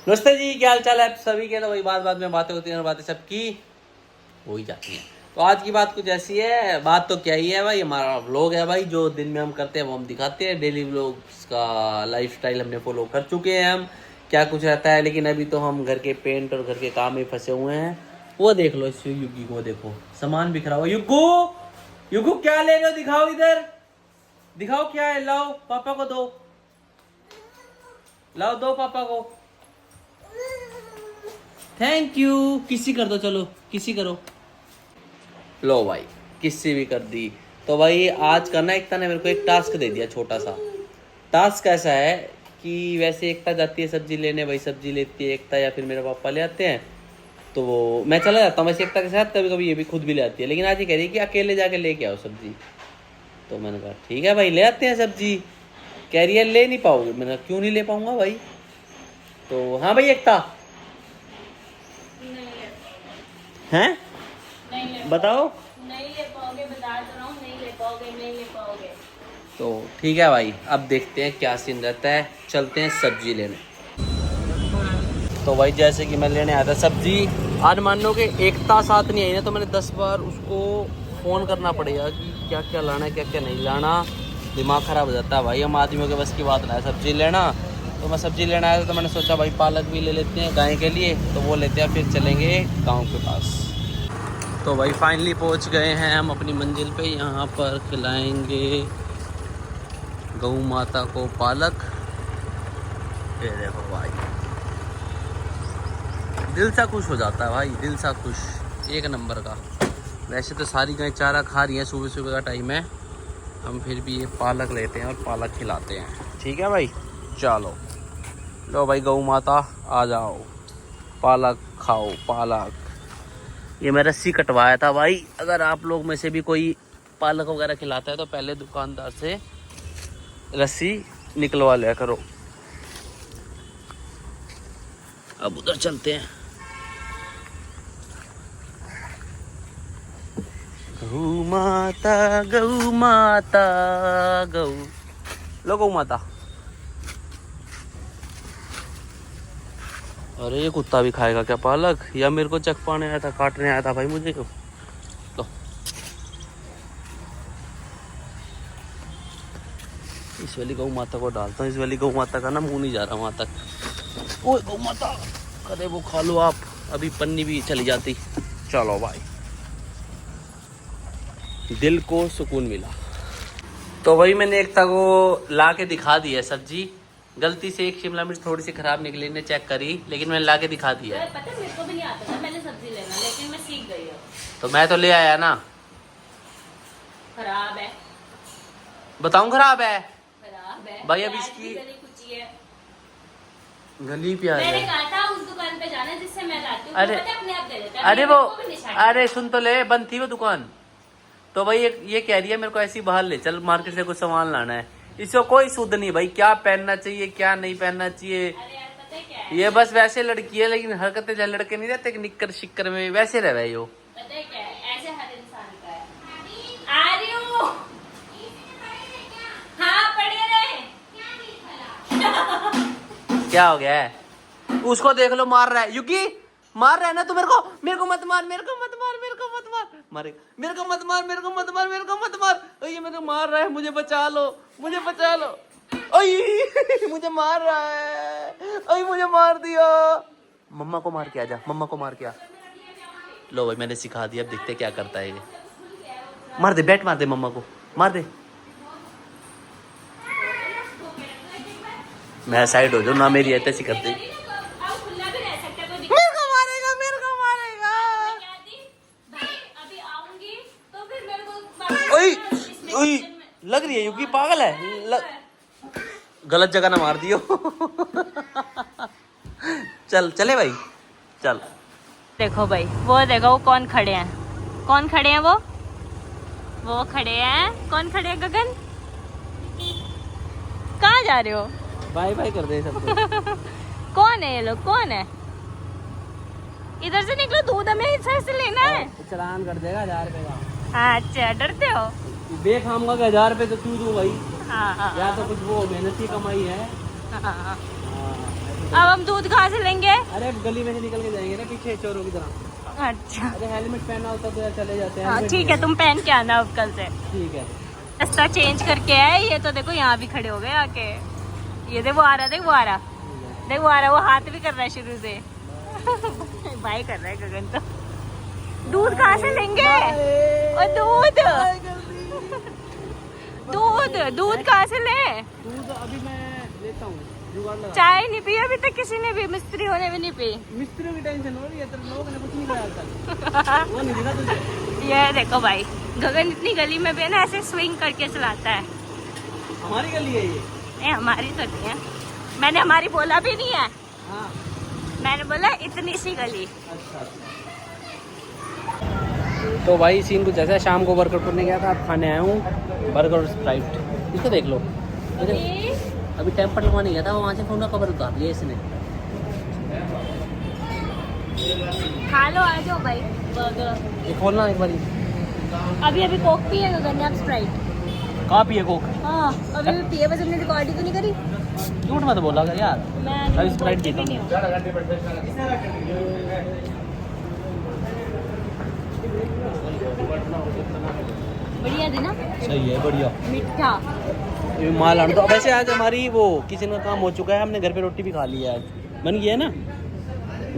नमस्ते जी, क्या हाल चाल है आप सभी के। तो वही बात में बातें होती हैं और बातें सबकी हो ही जाती हैं। तो आज की बात कुछ ऐसी है, बात तो क्या ही है भाई, हमारा व्लॉग है भाई, जो दिन में हम करते हैं वो हम दिखाते हैं। डेली व्लॉग्स का लाइफस्टाइल हमने फॉलो कर चुके हैं हम, क्या कुछ रहता है। लेकिन अभी तो हम घर के पेंट और घर के काम में फंसे हुए हैं। वो देख लो इस युग्गी को, देखो सामान बिखरा हुआ। युग्गू युग्गू क्या ले रहे हो, दिखाओ इधर, दिखाओ क्या है, लाओ पापा को दो, लाओ दो पापा को। थैंक यू, किसी कर दो, चलो किसी करो। लो भाई किसी भी कर दी। तो भाई आज करना, एकता ने मेरे को एक टास्क दे दिया, छोटा सा टास्क। ऐसा है कि वैसे एकता जाती है सब्जी लेने, भाई सब्जी लेती है एकता या फिर मेरे पापा ले आते हैं, तो वो मैं चला जाता हूँ वैसे एकता के साथ। कभी कभी ये भी खुद भी ले आती है, लेकिन आज ये कह रही है कि अकेले जाके लेके आओ सब्जी। तो मैंने कहा ठीक है भाई ले आते हैं सब्जी। कह रही है ले नहीं पाओगे, मैंने कहा क्यों नहीं ले पाऊंगा भाई। तो हाँ भाई एकता हैं, बताओ। नहीं ले पाओगे, बता तो रहा हूँ, नहीं ले पाओगे, नहीं ले पाओगे। तो ठीक है भाई, अब देखते हैं क्या सीन रहता है, चलते हैं सब्जी लेने। तो भाई जैसे कि मैं लेने आया था सब्जी, आज मान लो कि एकता साथ नहीं आई ना, तो मैंने 10 बार उसको फ़ोन करना पड़ेगा कि क्या क्या लाना है, क्या क्या नहीं लाना। दिमाग ख़राब हो जाता है भाई, हम आदमियों के बस की बात ना है सब्जी लेना। तो मैं सब्जी लेने आया था, तो मैंने सोचा भाई पालक भी ले लेते हैं गाय के लिए, तो वो लेते हैं, फिर चलेंगे गाँव के पास। तो भाई फाइनली पहुंच गए हैं हम अपनी मंजिल पे। यहाँ पर खिलाएंगे गौ माता को पालक। ये देखो भाई, दिल सा खुश हो जाता है भाई, दिल सा खुश, एक नंबर का। वैसे तो सारी गाय चारा खा रही हैं, सुबह सुबह का टाइम है, हम फिर भी ये पालक लेते हैं और पालक खिलाते हैं। ठीक है भाई, चलो लो भाई गौ माता आ जाओ, पालक खाओ पालक। ये मैं रस्सी कटवाया था भाई, अगर आप लोग में से भी कोई पालक वगैरह खिलाता है तो पहले दुकानदार से रस्सी निकलवा लिया करो। अब उधर चलते हैं। गौ माता गौ माता गौ, लो गौ माता। अरे ये कुत्ता भी खाएगा क्या पालक, या मेरे को चकपाने आया था, काटने आया था भाई मुझे। लो इस वाली गौ माता को डालता हूँ, इस वाली गौ माता का ना मुंह नहीं जा रहा वहाँ तक। ओए गौ माता, अरे वो खा लो आप, अभी पन्नी भी चली जाती। चलो भाई, दिल को सुकून मिला। तो वही मैंने एकता को ला के दिखा दी है सब्जी। गलती से एक शिमला मिर्च थोड़ी सी खराब निकली, ने चेक करी, लेकिन मैंने ला के दिखा दिया है। पता है मेरे को भी नहीं आता था पहले सब्जी लेना, लेकिन मैं सीख गई हूँ। तो मैं तो ले आया ना। खराब है, बताऊं खराब है खराब है भाई, अब प्याज इसकी भी गली कुची है। गली प्याज मैंने है। कहा था उस दुकान पे जाना जिससे मैं लाती हूँ, अरे पता है अपने आप दे देता है। अरे मेरे वो, को भी नहीं छांटना। अरे सुन तो ले, बंद थी वो दुकान। तो भाई ये कह रही है मेरे को ऐसी बाहर ले चल, मार्केट से कुछ सामान लाना है। इसको कोई शुद्ध नहीं भाई, क्या पहनना चाहिए क्या नहीं पहनना चाहिए। अरे यार पता है क्या है, ये बस वैसे लड़की है, लेकिन हरकतें जैसे लड़के नहीं रहते कि निक्कर शिक्कर में वैसे रह रहे हो। पता है क्या है, ऐसे हर इंसान का है। आ रही हूँ, हाँ पड़े रहे। क्या हो गया है, उसको देख लो मार रहा है। युगी मार रहा है ना तू, मेरे को मत मार, मेरे को मत मार, मेरे को मत मार, मारे मेरे को मत मार, मेरे को मत मार, मेरे को मत मार। ये मेरे को मार रहा है, मुझे बचा लो, मुझे बचा लो। ओए मुझे मार रहा है, ओए मुझे मार दिया। मम्मा को मार के आ जा, मम्मा को मार के आ। लो भाई मैंने सिखा दिया, अब देखते क्या करता है ये। मार दे, बैट मार दे, मम्मा को मार दे। मैं साइड हो जाऊँ ना, मेरी ऐसी कर दे। लग रही है युगी पागल है, गलत जगह ना मार दियो। चल चले भाई, चल। देखो भाई, वो देखो वो कौन खड़े हैं, कौन खड़े हैं वो खड़े हैं, कौन खड़े हैं गगन, कहाँ जा रहे हो? बाय बाय कर दे सबको। कौन है ये लोग, कौन है? इधर से निकलो, दूध हमें इधर से लेना है। चलान कर देगा 1000 रुपए का। अच्छा डरते हो? देख खाऊंगा कि 1000 रुपए तो तू दो भाई। हाँ, या तो कुछ वो मेहनत की कमाई है। हाँ। अब हम दूध कहाँ से लेंगे? अरे गली में से निकल के जाएंगे ना पीछे चोरों की तरह। अच्छा अरे हेलमेट पहना होता तो यार चले जाते हैं। हाँ ठीक है, तुम पहन के आना अब कल से। ठीक है। रास्ता चेंज करके आए ये तो, देखो यहाँ भी खड़े हो गए आके। ये देख वो आ रहा, देख वो आ रहा, देख वो आ रहा, वो हाथ भी कर रहा है शुरू से। बाय कर रहा है गगन तो। दूध कहाँ से लेंगे? और दूध दूध दूध कहाँ से ले? दूध अभी मैं लेता हूँ, जुगाड़ लगा। चाय नहीं पी अभी तक किसी ने भी, मिस्त्री होने भी नहीं पी। मिस्त्रियों की टेंशन हो रही है, तेरे लोगों ने कुछ नहीं खाया तक। वो नहीं दिखा तुझे? ये देखो भाई, गगन इतनी गली में भी है ना ऐसे स्विंग करके चलाता है। हमारी गली है ये? नहीं हमारी तो नहीं है, मैंने हमारी बोला भी नहीं है। हाँ। मैंने बोला इतनी सी गली। अच्छा। तो भाई सीन कुछ ऐसा है, शाम को वर्कआउट करने गया था, अब खाने आया हूँ बर्गर और स्प्राइट। इसको देख लो, अभी टेम्पर लगवाने गया था, वहाँ से फोन का कवर उतार लिया इसने। खा लो, आ जाओ भाई बर्गर। ये खोलना एक बारी। अभी अभी कोक पी है गगन ने, अब स्प्राइट। कहाँ पिए कोक? हाँ अभी भी पिए, बस हमने रिकॉर्डिंग तो नहीं करी। झूठ मत बोला कर यार। मैं अभी स्प्राइट पीता हूँ। बढ़िया थी ना? सही है, बढ़िया मीठा। ये माल आना। तो वैसे आज हमारी वो किचन का काम हो चुका है, हमने घर पे रोटी भी खा ली है, आज बन गया है ना।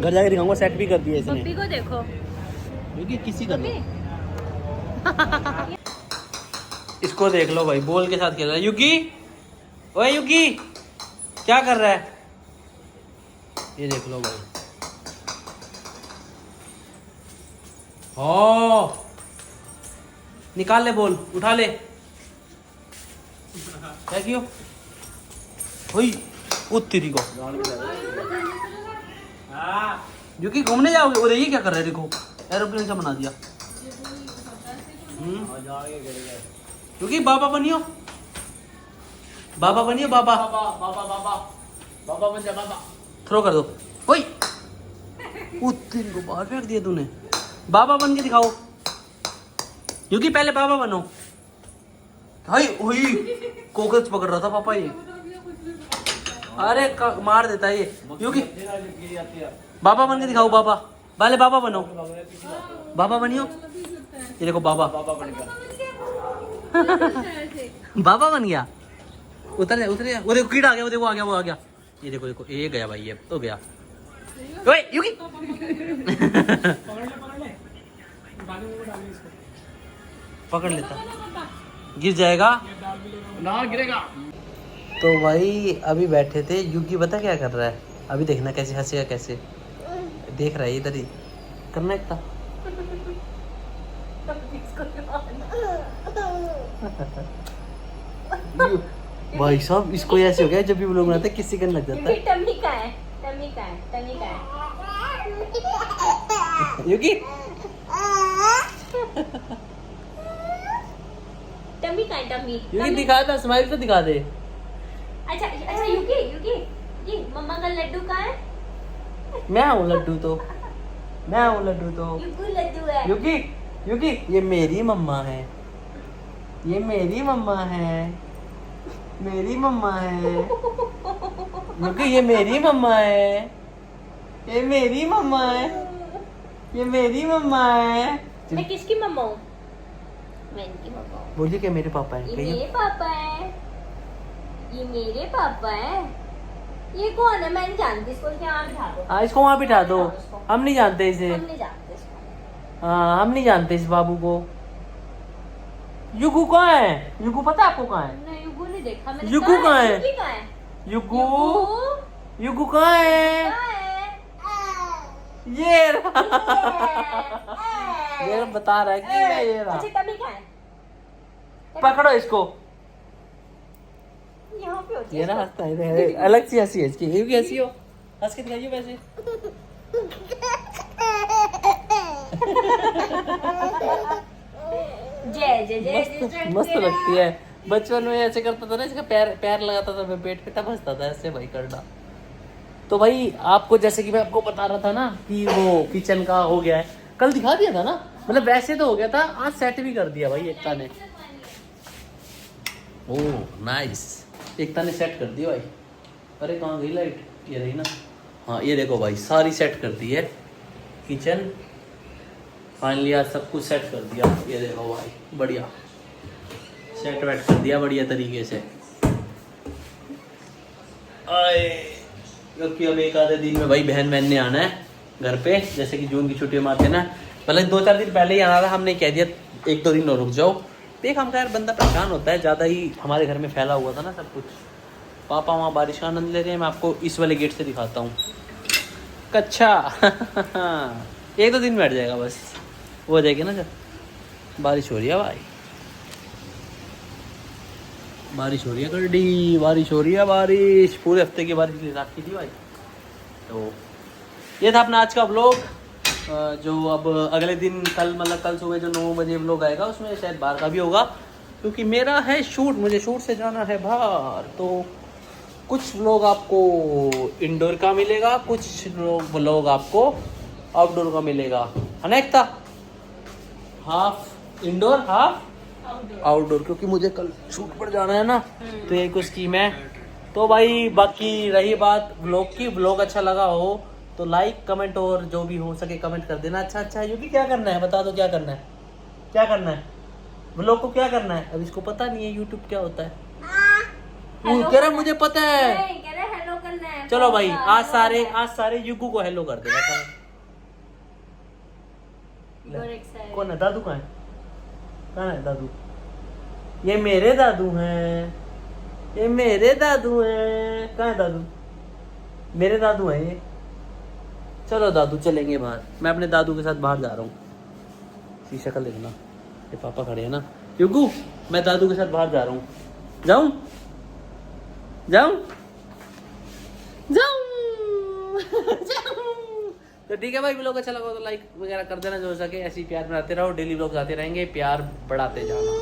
घर जाके दिखाऊंगा, सेट भी कर दिया इसने। पप्पी को देखो, क्योंकि किसी का नहीं। इसको देख लो भाई, बॉल के साथ खेल रहा है। युगी, ओए युगी, क्या कर रहा है? ये देख लो भाई। ओ निकाल ले बॉल, उठा ले। क्या कियो? हुई तेरी को। युगी घूमने जाओगे? और ये क्या कर रहे हैं? देखो एरोप्लेन सा बना दिया। क्योंकि बाबा बनियो, बाबा बनियो, बाबा बाबा बाबा बाबा बन जा बाबा। थ्रो कर दो। ओए तेरी को बाहर फेंक दिया तूने। बाबा बन के दिखाओ क्योंकि पहले बाबा बनो। हाय ओही कॉकरोच पकड़ रहा था पापा ये। अरे मार देता है ये क्योंकि। बाबा बन के दिखाओ, बाबा पहले बाबा बनो। बाबा बनियो, ये देखो बाबा बाबा बन गया। उतर उतर, वो देखो कीड़ा आ गया, वो देखो आ गया, वो आ गया। ये देखो देखो, ये गया भाई, ये तो गया। ओए युगी पकड़ लेता, गिर जाएगा ना, गिरेगा। तो भाई अभी बैठे थे, युगी पता क्या कर रहा है? अभी देखना कैसे हंसेगा, कैसे देख रहा है इधर ही करना एक था। भाई साहब इसको ऐसे हो गया, जब भी लोग बनाते किसी का लग जाता है। टम्मी का है, टम्मी का है, टम्मी का है। युगी टम्मी का है, टम्मी। युगी दिखा दे, स्माइल तो दिखा दे। अच्छा अच्छा युगी, युगी ये मम्मा का लड्डू कहाँ है? मैं हूँ लड्डू तो, मैं हूँ लड्डू तो। युगी लड्डू है। युगी युगी ये मेरी मम्मा है, ये मेरी मम्मा है, मेरी मम्मा है। युगी ये मेरी मम्मा है, ये मेरी मम्मा है, ये मेरी मम्मा है। मैं किसकी मम्मा हूँ? मैं इनकी मम्मा हूँ। बोलिए क्या मेरे पापा ये है? मेरे पापा है, ये मेरे पापा है। ये कौन है? मैं नहीं जानती इसको, यहाँ बिठा दो। हाँ इसको वहाँ बिठा दो, हम नहीं जानते इसे। हम नहीं जानते इसको। हाँ हम नहीं जानते इस बाबू को। युगू कहाँ है? युगू पता है आपको कहाँ है? नहीं युगू नहीं देखा मैंने। युगू कहाँ है? युगी कहाँ है? युगू युगू कहाँ है? कहाँ है? ये रहा। ये बता रहा है कि मैं ये रहा। अच्छा टम्मी कहाँ है? पकड़ो इसको। यहाँ पे होती ये है ना इसको। हंसता है, अलग सी हंसी है इसकी। ये भी हंसी हो, हंस के दिखाइए वैसे। जय जय जय मस्त लगती है। बचपन में ऐसे करता था ना, इसका पैर पैर लगाता था मैं पेट पे, तब हंसता था ऐसे भाई करना। तो भाई आपको जैसे कि मैं आपको बता रहा था ना कि वो किचन का हो गया है, कल दिखा दिया था ना, मतलब वैसे तो हो गया था, आज सेट भी कर दिया भाई एकता ने। ओह नाइस, एकता ने सेट कर दिया भाई। अरे कहाँ गई लाइट? ये रही ना। हाँ ये देखो भाई, सारी सेट कर दी है किचन। फाइनली आज सब कुछ सेट कर दिया। ये देखो भाई, बढ़िया सेट वेट कर दिया बढ़िया तरीके से। आए, क्योंकि अब एक आधे दिन में भाई बहन ने आना है घर पे, जैसे कि जून की छुट्टियों में आते हैं ना। पहले 2-4 दिन पहले ही आना था, हमने कह दिया 1-2 दिन और रुक जाओ। देख हम यार, बंदा परेशान होता है, ज़्यादा ही हमारे घर में फैला हुआ था ना सब कुछ। पापा वहाँ बारिश का आनंद ले रहे हैं, मैं आपको इस वाले गेट से दिखाता हूँ। कच्छा 1-2 दिन बैठ जाएगा बस, वो हो जाएगी ना। जब बारिश हो रही है भाई, बारिश हो रही है गर्डी, बारिश हो रही है, बारिश पूरे हफ्ते की बारिश ले रखी थी भाई। तो ये था अपना आज का व्लॉग, जो अब अगले दिन कल मतलब कल सुबह जो 9 बजे व्लॉग आएगा उसमें शायद बाहर का भी होगा, क्योंकि मेरा है शूट, मुझे शूट से जाना है बाहर। तो कुछ व्लॉग आपको इंडोर का मिलेगा, कुछ व्लॉग आपको आउटडोर का मिलेगा, है ना एकता? हाफ इंडोर हाफ आउटडोर, क्योंकि मुझे कल शूट पर जाना है ना, तो यही कुछ स्कीम है। तो भाई बाकी रही बात व्लॉग की, व्लॉग अच्छा लगा हो तो लाइक कमेंट और जो भी हो सके कमेंट कर देना। अच्छा ये भी क्या करना है बता दो, क्या करना है, क्या करना है व्लॉग को, क्या करना है? अब इसको पता नहीं है यूट्यूब क्या होता है। कह रहा मुझे पता है, हेलो करना है। चलो भाई आज सारे युगू को हेलो कर देगा। कौन है दादू? कहाँ है दादू? ये मेरे दादू हैं, ये मेरे दादू हैं। कहाँ है दादू? मेरे दादू हैं ये। चलो दादू चलेंगे बाहर, मैं अपने दादू के साथ बाहर जा रहा हूँ। सी शक्ल देखना, ये पापा खड़े हैं ना। युगू मैं दादू के साथ बाहर जा रहा हूँ, जाऊँ तो ठीक है भाई, व्लॉग अच्छा लगा तो लाइक वगैरह कर देना जो हो सके। ऐसे ही प्यार बनाते रहो, डेली व्लॉग्स आते रहेंगे, प्यार बढ़ाते जाना।